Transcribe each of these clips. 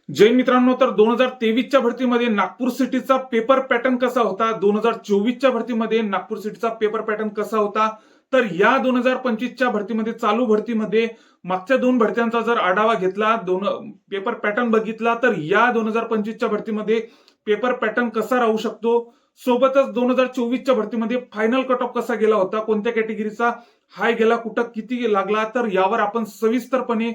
जय मित्रांनो, तर 2023च्या भरतीमध्ये नागपूर सिटीचा पेपर पॅटर्न कसा होता, 2024च्या भरतीमध्ये नागपूर सिटीचा पेपर पॅटर्न कसा होता, तर या 2025च्या भरतीमध्ये चालू भरतीमध्ये मागच्या दोन भरत्यांचा जर आढावा घेतला, दोन पेपर पॅटर्न बघितला, तर या 2025च्या भरतीमध्ये पेपर पॅटर्न कसा राहू शकतो, सोबतच 2024च्या भरतीमध्ये फायनल कट ऑफ कसा गेला होता, कोणत्या कॅटेगरीचा हाय गेला, कुठं किती लागला, तर यावर आपण सविस्तरपणे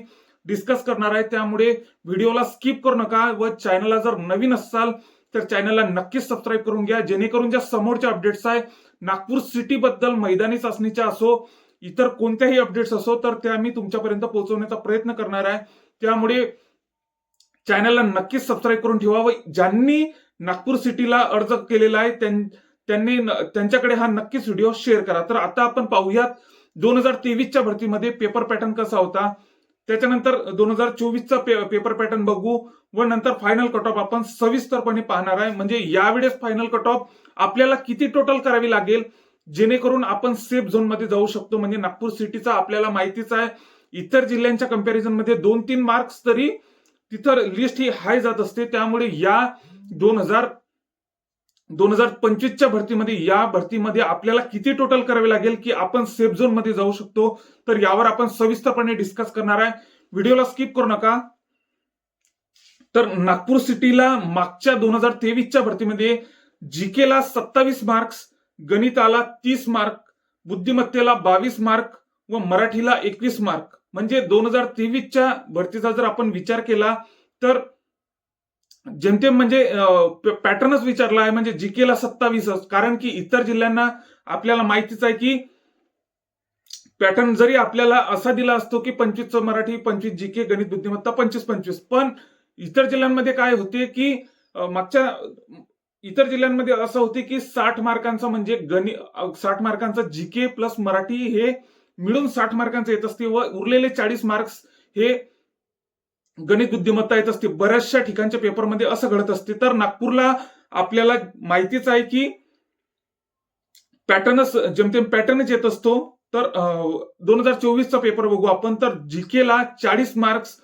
डिस्कस करणार आहे. त्यामुळे व्हिडिओला स्किप करू नका व चॅनलला जर नवीन असाल तर चॅनलला नक्कीच सबस्क्राईब करून घ्या, जेणेकरून ज्या समोरच्या अपडेट्स आहे नागपूर सिटी बद्दल, मैदानी चाचणीच्या असो, इतर कोणत्याही अपडेट्स असो, तर त्या मी तुमच्यापर्यंत पोहोचवण्याचा प्रयत्न करणार आहे. त्यामुळे चॅनलला नक्कीच सबस्क्राईब करून ठेवा व ज्यांनी नागपूर सिटीला अर्ज केलेला आहे त्यांच्याकडे हा नक्कीच व्हिडिओ शेअर करा. तर आता आपण पाहूयात 2023च्या भरतीमध्ये पेपर पॅटर्न कसा होता, त्याच्यानंतर 2024चा पेपर पॅटर्न बघू व नंतर फायनल कट ऑफ आपण सविस्तरपणे पाहणार आहे. म्हणजे यावेळेस फायनल कट ऑफ आपल्याला किती टोटल करावी लागेल, जेणेकरून आपण सेफ झोन मध्ये जाऊ शकतो. म्हणजे नागपूर सिटीचा आपल्याला माहितीच आहे, इतर जिल्ह्यांच्या कंपॅरिझन मध्ये 2-3 मार्क्स तरी तिथं लिस्ट ही हाय जात असते. त्यामुळे या 2025च्या भरतीमध्ये, या भरतीमध्ये आपल्याला किती टोटल करावे लागेल की आपण सेफ झोन मध्ये जाऊ शकतो, तर यावर आपण सविस्तरपणे डिस्कस करणार आहे. व्हिडिओला स्किप करू नका. तर नागपूर सिटीला मागच्या 2023च्या भरतीमध्ये जीकेला 27 मार्क्स, गणिताला 30 मार्क, बुद्धिमत्तेला 22 मार्क व मराठीला 21 मार्क. म्हणजे 2023च्या भरतीचा जर आपण विचार केला तर जेमतेम म्हणजे पॅटर्नच विचारला आहे. म्हणजे जीकेला 27, कारण की इतर जिल्ह्यांना आपल्याला माहितीच आहे की पॅटर्न जरी आपल्याला असा दिला असतो की 25 मराठी, 25 जीके, गणित बुद्धिमत्ता 25-25, पण इतर जिल्ह्यांमध्ये काय होते की मागच्या इतर जिल्ह्यांमध्ये असं होते की 60 मार्कांचा म्हणजे 60 मार्कांचा जीके प्लस मराठी हे मिळून 60 मार्कांचं येत असते व उरलेले 40 मार्क्स हे गणित बुद्धिमत्ता येत असते. बऱ्याचशा ठिकाणच्या पेपरमध्ये असं घडत असते. तर नागपूरला आपल्याला माहितीच आहे की पॅटर्नच जेमतेम पॅटर्नच येत असतो. तर 2024चा पेपर बघू आपण. तर जीकेला 40 मार्क्स,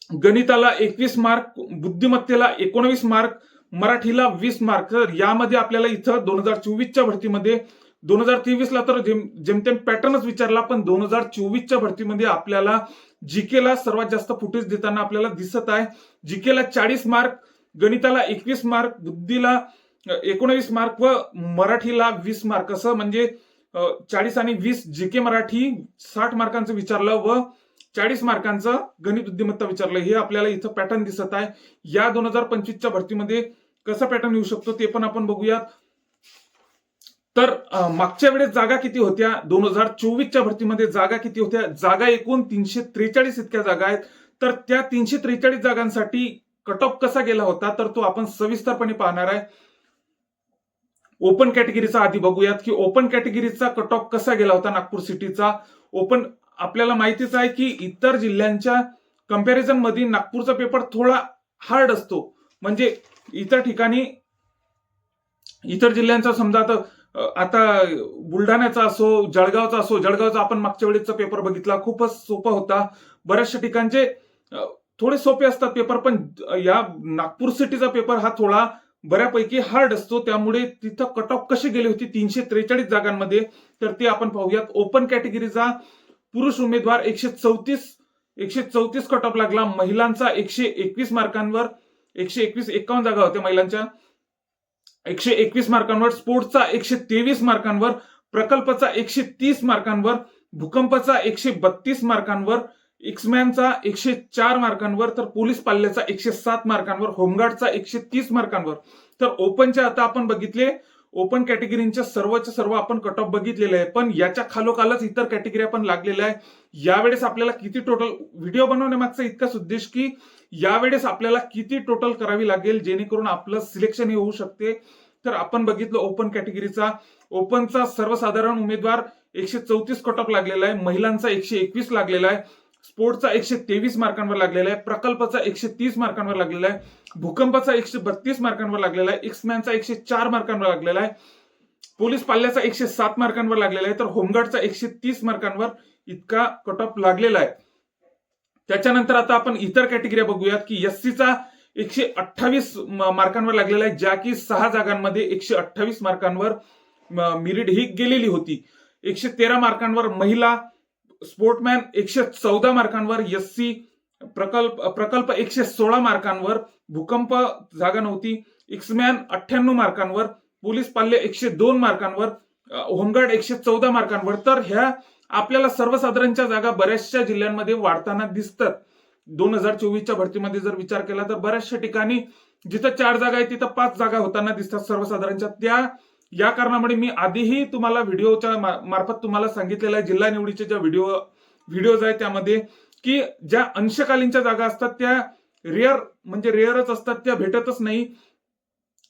गणिताला 21 मार्क, बुद्धिमत्तेला 19 मार्क, मराठीला 20 मार्क. तर यामध्ये आपल्याला इथं 2024च्या भरतीमध्ये, 2023ला तर जेमतेम पॅटर्नच विचारला, पण 2024च्या भरतीमध्ये आपल्याला जीकेला सर्वात जास्त फुटेज देताना आपल्याला दिसत आहे. जीकेला 40 मार्क, गणिताला 21 मार्क, बुद्धीला 19 मार्क व मराठीला 20 मार्क. असं म्हणजे 40 आणि 20 जीके मराठी 60 मार्कांचं विचारलं व 40 मार्कांचं गणित बुद्धिमत्ता विचारलं. हे आपल्याला इथं पॅटर्न दिसत आहे. या 2025च्या भरतीमध्ये कसा पॅटर्न येऊ शकतो ते पण आपण बघूयात. तर मागच्या वेळेस जागा किती होत्या, 2024च्या भरतीमध्ये जागा किती होत्या, जागा एकूण 343 इतक्या जागा आहेत. तर त्या 343 जागांसाठी कट ऑफ कसा गेला होता, तर तो आपण सविस्तरपणे पाहणार आहे. ओपन कॅटेगरीचा आधी बघूयात की ओपन कॅटेगरीचा कट ऑफ कसा गेला होता नागपूर सिटीचा. ओपन आपल्याला माहितीच आहे की इतर जिल्ह्यांच्या कंपॅरिझन मध्ये नागपूरचा पेपर थोडा हार्ड असतो. म्हणजे इतर ठिकाणी, इतर जिल्ह्यांचा समजा आता बुलढाण्याचा असो, जळगावचा असो, जळगावचा आपण मागच्या वेळेचा पेपर बघितला, खूपच सोपा होता. बऱ्याचशा ठिकाणचे थोडे सोपे असतात पेपर, पण या नागपूर सिटीचा पेपर हा थोडा बऱ्यापैकी हार्ड असतो. त्यामुळे तिथं कट ऑफ कशी गेली होती 343 जागांमध्ये, तर ते आपण पाहूयात. ओपन कॅटेगरीचा पुरुष उमेदवार 134 कट ऑफ लागला. महिलांचा 121 मार्कांवर, 51 जागा होत्या महिलांच्या, 121 मार्कांवर. स्पोर्ट्सचा 123 मार्कांवर, प्रकल्पचा 130 मार्कांवर, भूकंपचा 132 मार्कांवर, एक्समॅनचा 104 मार्कांवर, तर पोलीस पाल्याचा 107 मार्कांवर, होमगार्डचा 130 मार्कांवर. तर ओपनच्या आता आपण बघितले, ओपन कॅटेगरीच्या सर्वच्या सर्व आपण कट ऑफ बघितलेले आहे, पण याच्या खालोखालच इतर कॅटेगरी पण लागलेल्या आहे. यावेळेस आपल्याला किती टोटल, व्हिडिओ बनवण्यामागचा इतकाच उद्देश की यावेळेस आपल्याला किती टोटल करावी लागेल जेणेकरून आपलं सिलेक्शन हे होऊ शकते. तर आपण बघितलं ओपन कॅटेगरीचा, ओपनचा सर्वसाधारण उमेदवार 134 कट ऑफ लागलेला आहे, महिलांचा 121 लागलेला आहे, स्पोर्ट्सचा 123 मार्कांवर लागलेला आहे, प्रकल्पाचा 130 मार्कांवर लागलेला आहे, भूकंपाचा 132 मार्कांवर लागलेला आहे, एक्समॅनचा 104 मार्कांवर लागलेला आहे, पोलीस पाल्याचा 107 मार्कांवर लागलेला आहे, तर होमगार्डचा 130 मार्कांवर इतका कट ऑफ लागलेला आहे. त्याच्यानंतर आता आपण इतर कॅटेगरी बघूयात की एससीचा 128 मार्कांवर लागलेला आहे, ज्या की 6 जागांमध्ये 128 मार्कांवर मेरिट ही गेलेली होती. 113 मार्कांवर महिला स्पोर्टमॅन, 114 मार्कांवर एससी प्रकल्प 116 मार्कांवर, भूकंप जागा नव्हती, एक्समॅन 98 मार्कांवर, पोलीस पाल्य 102 मार्कांवर, होमगार्ड 114 मार्कांवर. तर ह्या आपल्याला सर्वसाधारणच्या जागा बऱ्याचशा जिल्ह्यांमध्ये वाढताना दिसतात. 2024च्या भरतीमध्ये जर विचार केला तर बऱ्याचशा ठिकाणी जिथं 4 जागा आहेत तिथं 5 जागा होताना दिसतात सर्वसाधारणच्या. या कारणामुळे मी आधीही तुम्हाला व्हिडिओच्या मार्फत तुम्हाला सांगितलेलं आहे, जिल्हा निवडीचे ज्या व्हिडिओज आहेत त्यामध्ये, की ज्या अंशकालीनच्या जागा असतात त्या रेअरच असतात, त्या भेटतच नाही.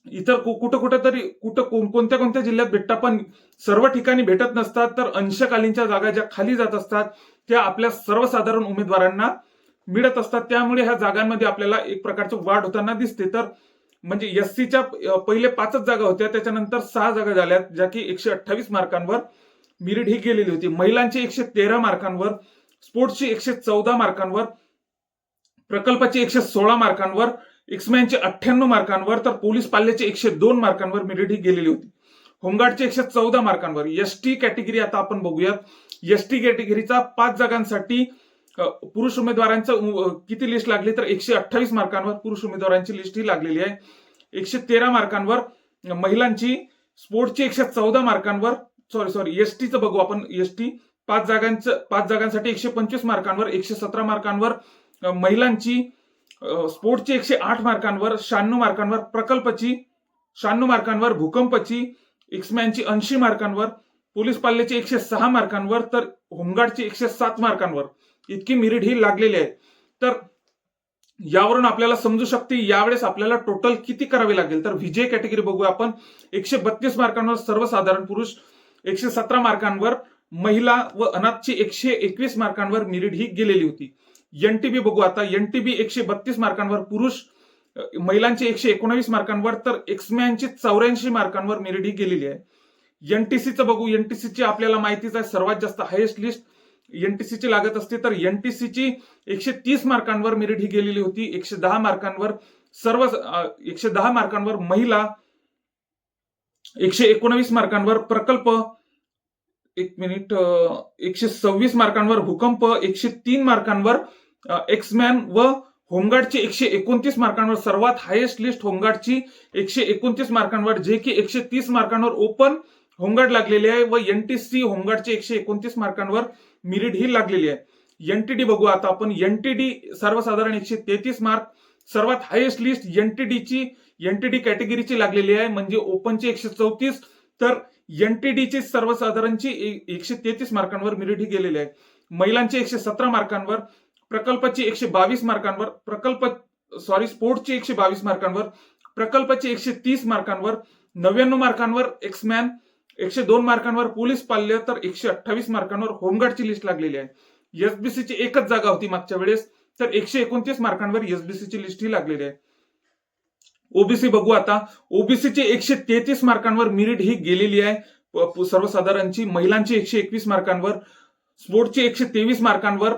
इतर कोणत्या जिल्ह्यात भेटतात पण सर्व ठिकाणी भेटत नसतात. तर अंशकालीनच्या जागा ज्या खाली जात असतात त्या आपल्या सर्वसाधारण उमेदवारांना मिळत असतात. त्यामुळे ह्या जागांमध्ये आपल्याला एक प्रकारची वाढ होताना दिसते. तर म्हणजे एससीच्या पहिले 5च जागा होत्या, त्याच्यानंतर 6 जागा झाल्या, ज्या की 128 मार्कांवर मेरिट ही गेलेली होती. महिलांची 113 मार्कांवर, स्पोर्ट्सची 114 मार्कांवर, प्रकल्पाची 116 मार्कांवर, एक्समॅनचे 98 मार्कांवर, तर पोलीस पाल्याचे 102 मार्कांवर मेरिट ही गेलेली होती. होमगार्डचे 114 मार्कांवर. एसटी कॅटेगरी आता आपण बघूयात. एसटी कॅटेगरीचा 5 जागांसाठी पुरुष उमेदवारांचं किती लिस्ट लागली तर 128 मार्कांवर पुरुष उमेदवारांची लिस्ट ही लागलेली आहे. 113 मार्कांवर महिलांची, स्पोर्ट्सची 114 मार्कांवर, एसटीचं बघू आपण. एसटी 5 जागांसाठी 125 मार्कांवर, 117 मार्कांवर महिलांची, स्पोर्ट्सची 108 मार्कांवर, 96 मार्कांवर, प्रकल्पची 96 मार्कांवर, भूकंपची, एक्समॅनची 80 मार्कांवर, पोलीस पाल्याची 106 मार्कांवर, तर होमगार्डची 107 मार्कांवर इतकी मेरिट ही लागलेली आहे. तर यावरून आपल्याला समजू शकते यावेळेस आपल्याला टोटल किती करावे लागेल. तर विजय कॅटेगरी बघूया आपण. 132 मार्कांवर सर्वसाधारण पुरुष, 117 मार्कांवर महिला व अनाथची 121 मार्कांवर मेरिट ही गेलेली होती. एनटीबी बघू आता. एनटीबी 132 मार्कांवर पुरुष, महिलांची 119 मार्कांवर, तर एक्समॅनची 84 मार्कांवर मेरिट ही गेलेली आहे. एनटीसीचं बघू. एनटीसीची आपल्याला माहितीच आहे सर्वात जास्त हायेस्ट लिस्ट एनटीसीची लागत असते. तर एनटीसीची 130 मार्कांवर मेरिट ही गेलेली होती. 110 मार्कांवर महिला, 119 मार्कांवर प्रकल्प, 126 मार्कांवर भूकंप, 103 मार्कांवर एक्समॅन व होमगार्डची 129 मार्कांवर. सर्वात हायेस्ट लिस्ट होमगार्डची 129 मार्कांवर, जे की 130 मार्कांवर ओपन होमगार्ड लागलेली आहे व एनटीसी होमगार्डचे 129 मार्कांवर मेरिट ही लागलेली आहे. एनटीडी बघू आता आपण. एनटीडी सर्वसाधारण 133 मार्क. सर्वात हायेस्ट लिस्ट एनटीडी कॅटेगरीची लागलेली आहे, म्हणजे ओपनची 134, तर एनटीडीची सर्वसाधारणची 133 मार्कांवर मेरिट ही गेलेली आहे. महिलांची 117 मार्कांवर, प्रकल्पाची 122 मार्कांवर, स्पोर्ट्सची 122 मार्कांवर, प्रकल्पाची 130 मार्कांवर, 99 मार्कांवर एक्समॅन, 102 मार्कांवर पोलीस पाल्य, तर 128 मार्कांवर होमगार्डची लिस्ट लागलेली आहे. एसबीसीची एकच जागा होती मागच्या वेळेस, तर 129 मार्कांवर एसबीसीची लिस्ट ही लागलेली आहे. ओबीसी बघू आता. ओबीसीची 133 मार्कांवर मेरिट ही गेलेली आहे सर्वसाधारणची. महिलांची 121 मार्कांवर, स्पोर्ट्सची 123 मार्कांवर,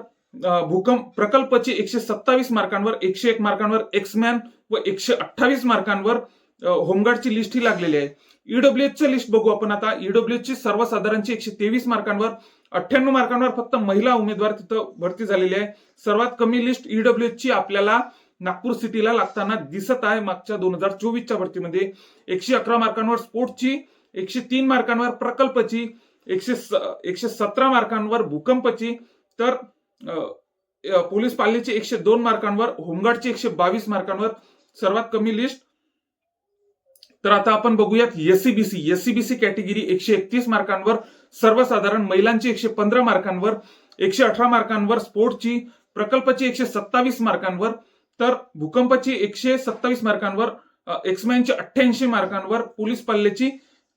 प्रकल्पची 127 मार्कांवर, 101 मार्कांवर एक्समॅन व 128 मार्कांवर होमगार्डची लिस्ट ही लागलेली आहे. ईडब्ल्यूएचची लिस्ट बघू आपण आता. ईडब्ल्यूएचची सर्वसाधारणची 123 मार्कांवर, 98 मार्कांवर फक्त महिला उमेदवार तिथं भरती झालेली आहे. सर्वात कमी लिस्ट ईडब्ल्यूएचची आपल्याला नागपूर सिटीला लागताना दिसत आहे मागच्या 2024च्या भरतीमध्ये. 111 मार्कांवर स्पोर्ट्सची, 103 मार्कांवर प्रकल्पची, 117 मार्कांवर भूकंपची, तर पोलीस पाल्यची 102 मार्कांवर, होमगार्डची 122 मार्कांवर सर्वात कमी लिस्ट. तर आता आपण बघूयात एससीबीसी कॅटेगरी 131 मार्कांवर सर्वसाधारण, महिलांची 115 मार्कांवर, 118 मार्कांवर स्पोर्ट्सची, प्रकल्पाची 127 मार्कांवर, तर भूकंपाची 127 मार्कांवर, एक्समॅनची 88 मार्कांवर, पोलीस पाल्याची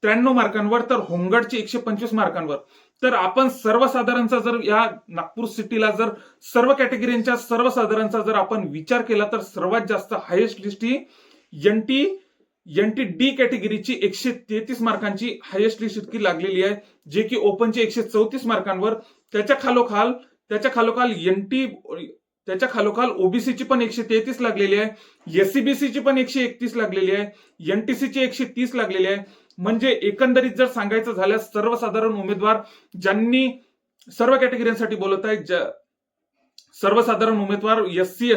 93 मार्कांवर, तर होमगार्डची 125 मार्कांवर. तर आपण सर्वसाधारणचा जर या नागपूर सिटीला जर सर्व कॅटेगरींच्या सर्वसाधारणचा जर आपण विचार केला तर सर्वात जास्त हायेस्ट लिस्ट ही एनटी डी कॅटेगरीची 133 मार्कांची हायेस्ट लिस्ट इतकी लागलेली आहे, जे की ओपनची 134 मार्कांवर. त्याच्या खालोखाल त्याच्या खालोखाल ओबीसीची पण 133 लागलेली आहे, एससीबीसीची पण 131 लागलेली आहे, एनटीसीची 130 लागलेली आहे. म्हणजे एकंदरीत जर सांगायचं झाल्यास सर्वसाधारण उमेदवार ज्यांनी सर्व कॅटेगरीसाठी बोलत आहेत, सर्वसाधारण उमेदवार एससी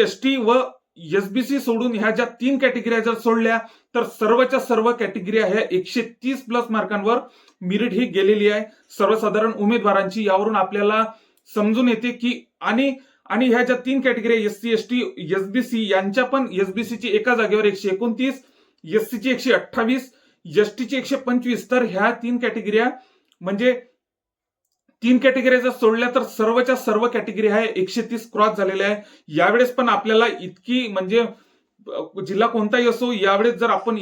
एसटी व एसबीसी सोडून ह्या ज्या 3 कॅटेगरी जर सोडल्या तर सर्वच्या सर्व कॅटेगरी ह्या 130 प्लस मार्कांवर मेरिट ही गेलेली आहे सर्वसाधारण उमेदवारांची. यावरून आपल्याला समजून येते की आणि ह्या ज्या 3 कॅटेगरी एससी एसटी एसबीसी यांच्या पण एसबीसीची एका जागेवर 129, एससीची 128, एसटीची 125. तर ह्या 3 कॅटेगरी म्हणजे 3 कॅटेगरी जर सोडल्या तर सर्वच्या सर्व कॅटेगरी ह्या 130 क्रॉस झालेल्या आहे. यावेळेस पण आपल्याला इतकी म्हणजे जिल्हा कोणताही असो, यावेळेस जर आपण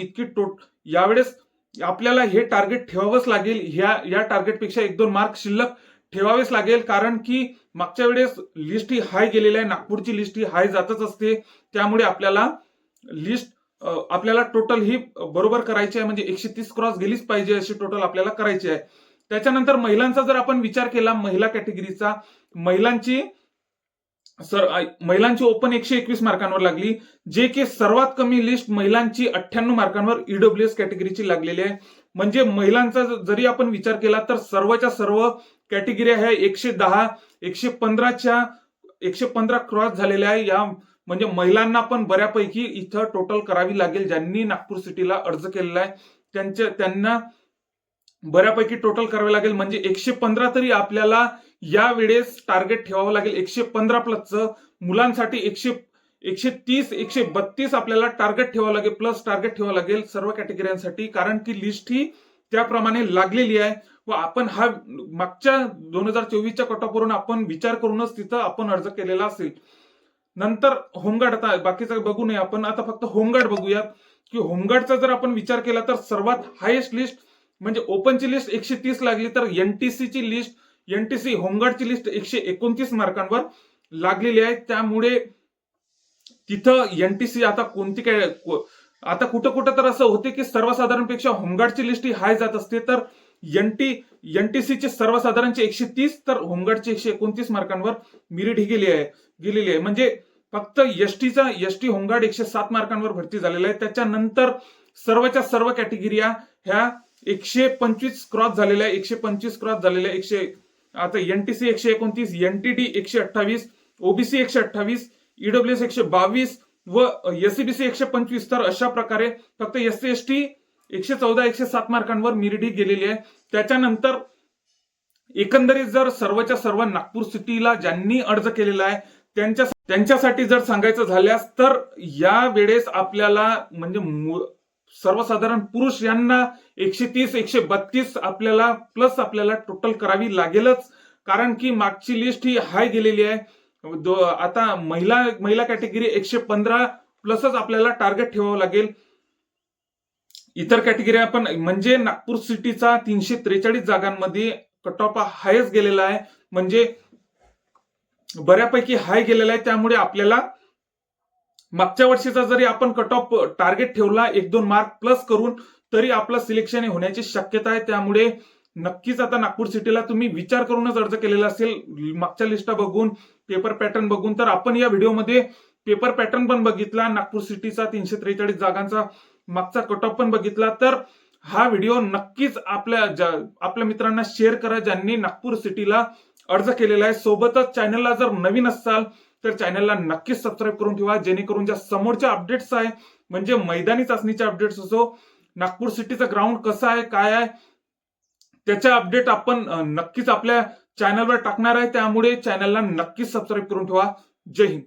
यावेळेस आपल्याला हे टार्गेट ठेवावंच लागेल. या टार्गेटपेक्षा 1-2 मार्क शिल्लक ठेवावेच लागेल, कारण की मागच्या वेळेस लिस्ट ही हाय गेलेली आहे. नागपूरची लिस्ट ही हाय जातच असते. त्यामुळे आपल्याला टोटल ही बरोबर करायची आहे, म्हणजे 130 क्रॉस गेलीच पाहिजे अशी टोटल आपल्याला करायची आहे. त्याच्यानंतर महिलांचा जर आपण विचार केला, महिला कॅटेगरीचा, महिलांची ओपन 121 मार्कांवर लागली, जे की सर्वात कमी लिस्ट महिलांची 98 मार्कांवर ईडब्ल्यूएस कॅटेगरीची लागलेली आहे. म्हणजे महिलांचा जरी आपण विचार केला तर सर्वच्या सर्व कॅटेगरी ह्या 110, 115 क्रॉस झालेल्या आहे. या म्हणजे महिलांना पण बऱ्यापैकी इथं टोटल करावी लागेल. ज्यांनी नागपूर सिटीला अर्ज केलेला आहे त्यांना बऱ्यापैकी टोटल करावे लागेल. म्हणजे 115 तरी आपल्याला या वेळेस टार्गेट ठेवावं लागेल. 115 प्लसचं मुलांसाठी 130, 132 आपल्याला टार्गेट ठेवावं लागेल, प्लस टार्गेट ठेवावं लागेल सर्व कॅटेगरीसाठी, कारण की लिस्ट ही त्याप्रमाणे लागलेली आहे. व आपण हा मागच्या 2024च्या कट ऑफ वरून आपण विचार करूनच तिथं आपण अर्ज केलेला असेल. नंतर होमगार्ड, आता बाकीचं बघू नये आपण, आता फक्त होमगार्ड बघूयात की होमगार्डचा जर आपण विचार केला तर सर्वात हायेस्ट लिस्ट म्हणजे ओपनची लिस्ट 130 लागली, तर एनटीसी होमगार्डची लिस्ट 129 मार्कांवर लागलेली आहे. त्यामुळे तिथं एनटीसी आता आता कुठं तर असं होते की सर्वसाधारणपेक्षा होमगार्डची लिस्ट ही हाय जात असते, तर एनटीसीची सर्वसाधारणची 130 तर होमगार्डची 129 मार्कांवर मेरिट ही गेलेली आहे. म्हणजे फक्त एसटी होमगार्ड 107 मार्कांवर भरती झालेला आहे. त्याच्यानंतर सर्वच्या सर्व कॅटेगरी ह्या 125 क्रॉस झालेल्या आहे. 125 क्रॉस झालेल्या आता एनटीसी 129, एनटीडी 128, ओबीसी 128, ईडब्ल्यूएस 122 व एससीबीसी 125. तर अशा प्रकारे फक्त एससी एसटी 114, 107 मार्कांवर मेरिट ही गेलेली आहे. त्याच्यानंतर एकंदरीत जर सर्वच्या सर्व नागपूर सिटीला ज्यांनी अर्ज केलेला आहे त्यांच्यासाठी जर सांगायचं झाल्यास तर या वेळेस आपल्याला म्हणजे सर्वसाधारण पुरुष यांना 130, 132 आपल्याला टोटल करावी लागेलच, कारण की मागची लिस्ट ही हाय गेलेली आहे. आता महिला कॅटेगरी 115 प्लसच आपल्याला टार्गेट ठेवावं लागेल. इतर कॅटेगरी आपण म्हणजे नागपूर सिटीचा 343 जागांमध्ये कट ऑफ हायच गेलेला आहे, म्हणजे बऱ्यापैकी हाय गेलेला आहे. त्यामुळे आपल्याला मागच्या वर्षीचा जरी आपण कट ऑफ टार्गेट ठेवला 1-2 मार्क प्लस करून, तरी आपलं सिलेक्शन होण्याची शक्यता आहे. त्यामुळे नक्कीच आता नागपूर सिटीला तुम्ही विचार करूनच अर्ज केलेला असेल, मागच्या लिस्टा बघून, पेपर पॅटर्न बघून. तर आपण या व्हिडिओमध्ये पेपर पॅटर्न पण बघितला, नागपूर सिटीचा 343 जागांचा मागचा कट ऑफ पण बघितला. तर हा व्हिडिओ नक्कीच आपल्या मित्रांना शेअर करा ज्यांनी नागपूर सिटीला अर्ज केलेला आहे. सोबतच चॅनलला जर नवीन असाल तर चॅनलला नक्कीच सबस्क्राईब करून ठेवा, जेणेकरून ज्या समोरच्या अपडेट्स आहे म्हणजे मैदानी चाचणीच्या अपडेट्स असो, नागपूर सिटीचा ग्राउंड कसा आहे काय आहे त्याच्या अपडेट आपण नक्कीच आपल्या चॅनलवर टाकणार आहे. त्यामुळे चॅनलला नक्कीच सबस्क्राईब करून ठेवा. जय हिंद.